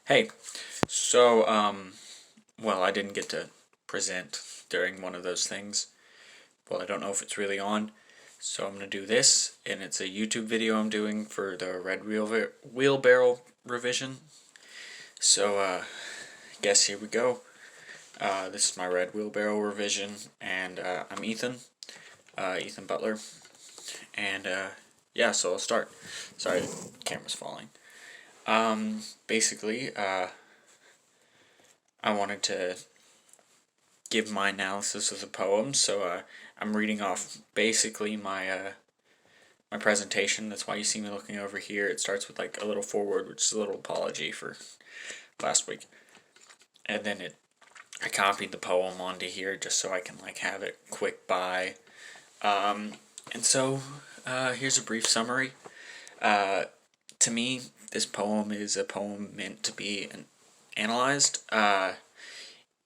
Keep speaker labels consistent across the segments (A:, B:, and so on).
A: Hey, so, well, I didn't get to present during one of those things. Well, I don't know if it's really on, so I'm gonna do this, and it's a YouTube video I'm doing for the red wheelbarrow revision. So, guess here we go. This is my red wheelbarrow revision, and I'm Ethan Butler, and yeah, so I'll start. Sorry, the camera's falling. Basically, I wanted to give my analysis of the poem, so I'm reading off basically my presentation. That's why you see me looking over here. It starts with like a little foreword, which is a little apology for last week, and then I copied the poem onto here just so I can like have it quick by. And so here's a brief summary. To me, this poem is a poem meant to be analyzed.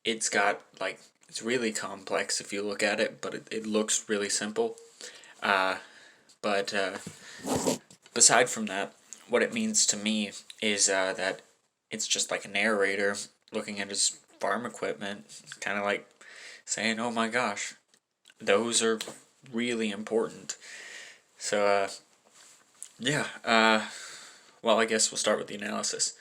A: It's got like it's really complex if you look at it, but it looks really simple. But beside from that, what it means to me is that it's just like a narrator looking at his farm equipment, kind of like saying, "Oh my gosh, those are really important." So yeah. Well, I guess we'll start with the analysis.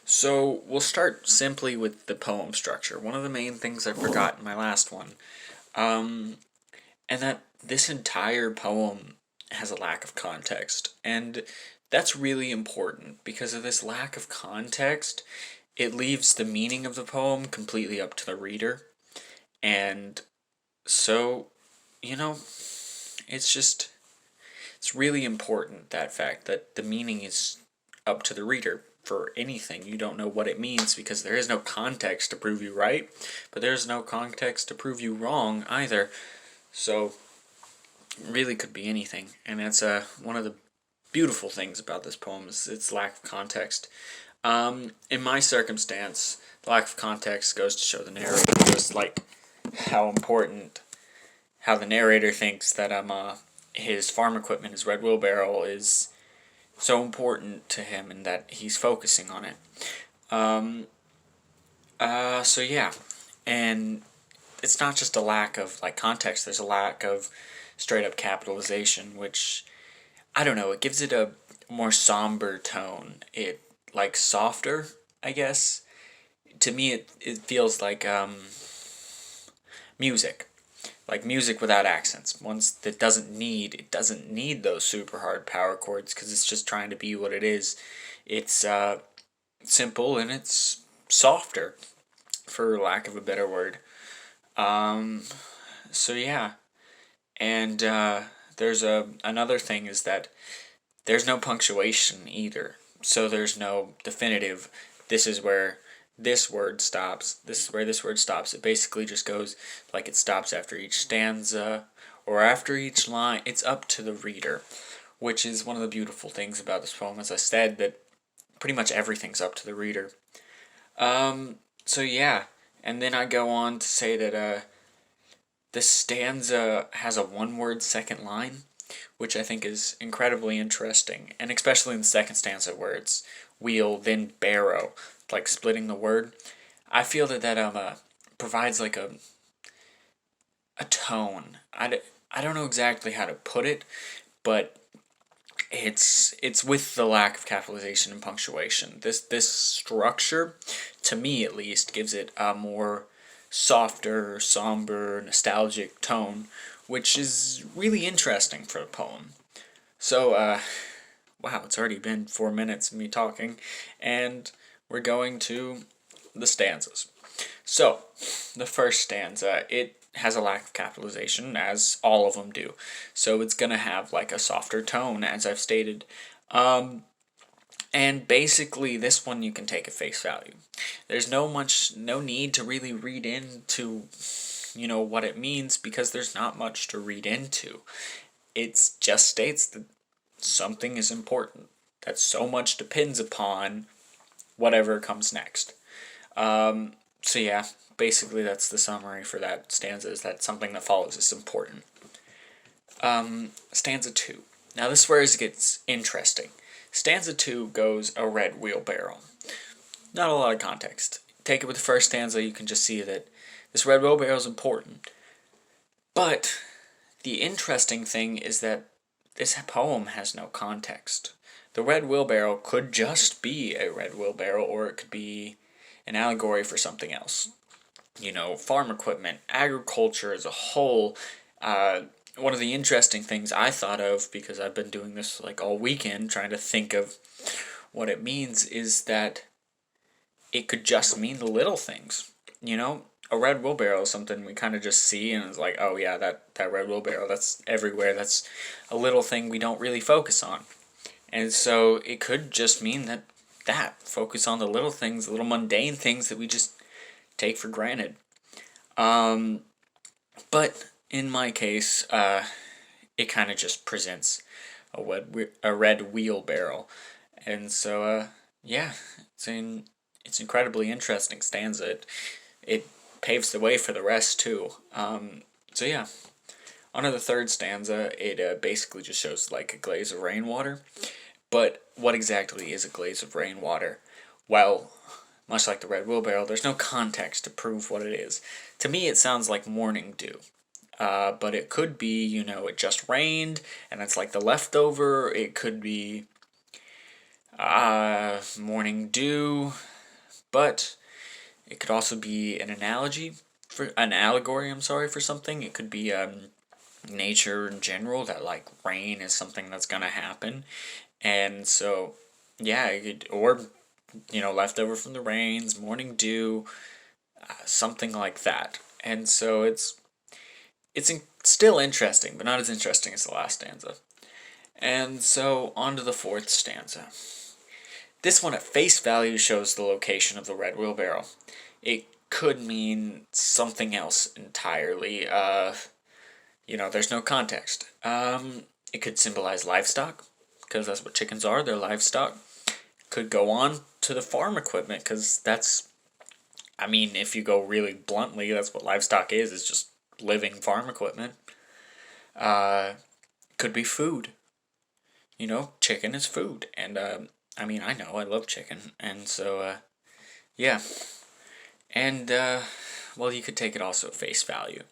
A: So we'll start simply with the poem structure. One of the main things I forgot in my last one, and that this entire poem has a lack of context, and that's really important because of this lack of context. It leaves the meaning of the poem completely up to the reader, and so you know, it's really important that fact that the meaning is up to the reader for anything. You don't know what it means because there is no context to prove you right, but there's no context to prove you wrong either. So, it really could be anything, and that's one of the beautiful things about this poem is its lack of context. In my circumstance, the lack of context goes to show the narrator just like how important how the narrator thinks that his farm equipment, his red wheelbarrow, is so important to him and that he's focusing on it. So yeah, and it's not just a lack of like context. There's a lack of straight up capitalization, which I don't know. It gives it a more somber tone. It like softer, I guess. To me, it feels like music. Like music without accents. Ones that it doesn't need those super hard power chords because it's just trying to be what it is. It's simple and it's softer, for lack of a better word. Um, so yeah, and there's another thing is that there's no punctuation either. So there's no definitive. This is where this word stops. This is where this word stops. It basically just goes like it stops after each stanza or after each line. It's up to the reader, which is one of the beautiful things about this poem. As I said, that pretty much everything's up to the reader. So yeah, and then I go on to say that the stanza has a one-word second line, which I think is incredibly interesting, and especially in the second stanza where it's wheel then barrow, like splitting the word. I feel that provides like a tone. I don't know exactly how to put it, but it's with the lack of capitalization and punctuation. This structure, to me at least, gives it a more softer, somber, nostalgic tone, which is really interesting for a poem. So, wow, it's already been 4 minutes of me talking, and we're going to the stanzas. So, the first stanza, it has a lack of capitalization, as all of them do. So it's going to have like a softer tone, as I've stated. And basically, this one you can take at face value. There's no need to really read into, what it means because there's not much to read into. It just states that something is important. That so much depends upon whatever comes next. So yeah, basically that's the summary for that stanza, is that something that follows is important. Stanza 2. Now this is where it gets interesting. Stanza 2 goes a red wheelbarrow. Not a lot of context. Take it with the first stanza, you can just see that this red wheelbarrow is important. But the interesting thing is that this poem has no context. The red wheelbarrow could just be a red wheelbarrow, or it could be an allegory for something else. Farm equipment, agriculture as a whole. One of the interesting things I thought of, because I've been doing this like all weekend, trying to think of what it means, is that it could just mean the little things. A red wheelbarrow is something we kind of just see, and it's like, oh yeah, that red wheelbarrow, that's everywhere. That's a little thing we don't really focus on. And so it could just mean that focus on the little things, the little mundane things that we just take for granted. But in my case, it kind of just presents a red wheelbarrow. And so, yeah, it's incredibly interesting stanza. It paves the way for the rest, too. So, yeah. On to the third stanza, it basically just shows like a glaze of rainwater. But what exactly is a glaze of rainwater? Well, much like the red wheelbarrow, there's no context to prove what it is. To me, it sounds like morning dew. But it could be, it just rained, and it's like the leftover. It could be morning dew, but it could also be an allegory, for something. It could be nature in general, that like rain is something that's gonna happen, and so yeah, or leftover from the rains, morning dew, something like that, and so it's still interesting, but not as interesting as the last stanza. And so on to the fourth stanza. This one at face value shows the location of the red wheelbarrow. It could mean something else entirely. There's no context. It could symbolize livestock, because that's what chickens are, they're livestock. Could go on to the farm equipment, because if you go really bluntly, that's what livestock is just living farm equipment. Could be food. Chicken is food, and I know I love chicken, and so yeah, and you could take it also at face value,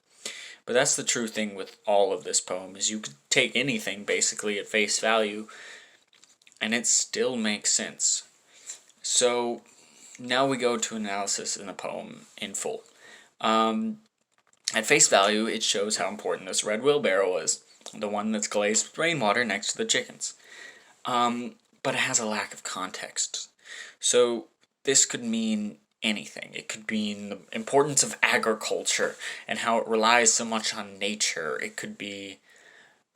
A: but that's the true thing with all of this poem, is you could take anything basically at face value, and it still makes sense. So now we go to analysis in the poem in full. At face value, it shows how important this red wheelbarrow is, the one that's glazed with rainwater next to the chickens. But it has a lack of context. So this could mean anything. It could mean the importance of agriculture and how it relies so much on nature. It could be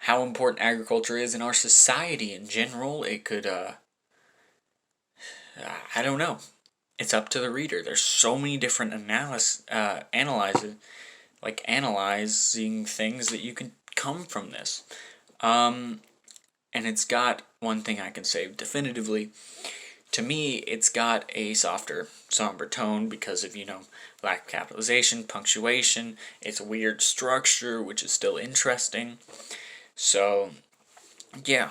A: how important agriculture is in our society in general. It could, I don't know. It's up to the reader. There's so many different analyzing things that you can come from this. And it's got one thing I can say definitively. To me, it's got a softer, somber tone because of, lack of capitalization, punctuation. It's a weird structure, which is still interesting. So, yeah,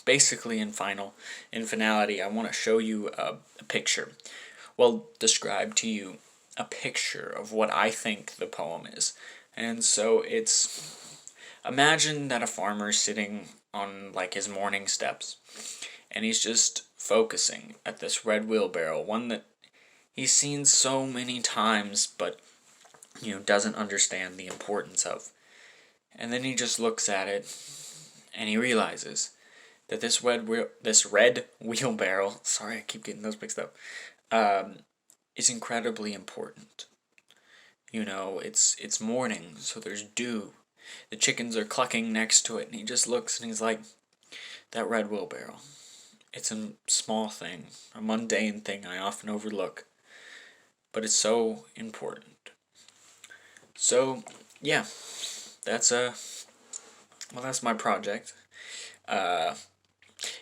A: basically in finality, I want to show you a picture. Describe to you a picture of what I think the poem is. And so imagine that a farmer is sitting on like his morning steps, and he's just focusing at this red wheelbarrow, one that he's seen so many times but doesn't understand the importance of. And then he just looks at it and he realizes that this red wheelbarrow, sorry I keep getting those mixed up, is incredibly important. It's morning, so there's dew. The chickens are clucking next to it, and he just looks and he's like, that red wheelbarrow. It's a small thing, a mundane thing I often overlook, but it's so important. So, yeah, that's my project.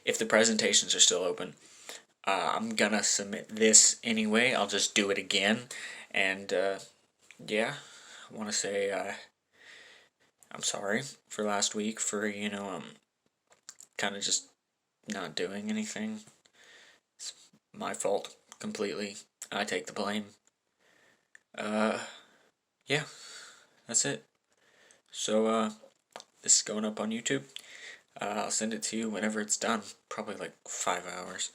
A: If the presentations are still open, I'm gonna submit this anyway. I'll just do it again, and yeah, I want to say I'm sorry for last week for kind of just not doing anything. It's my fault completely. I take the blame. Uh, yeah, that's it. So, this is going up on YouTube. I'll send it to you whenever it's done. Probably like 5 hours.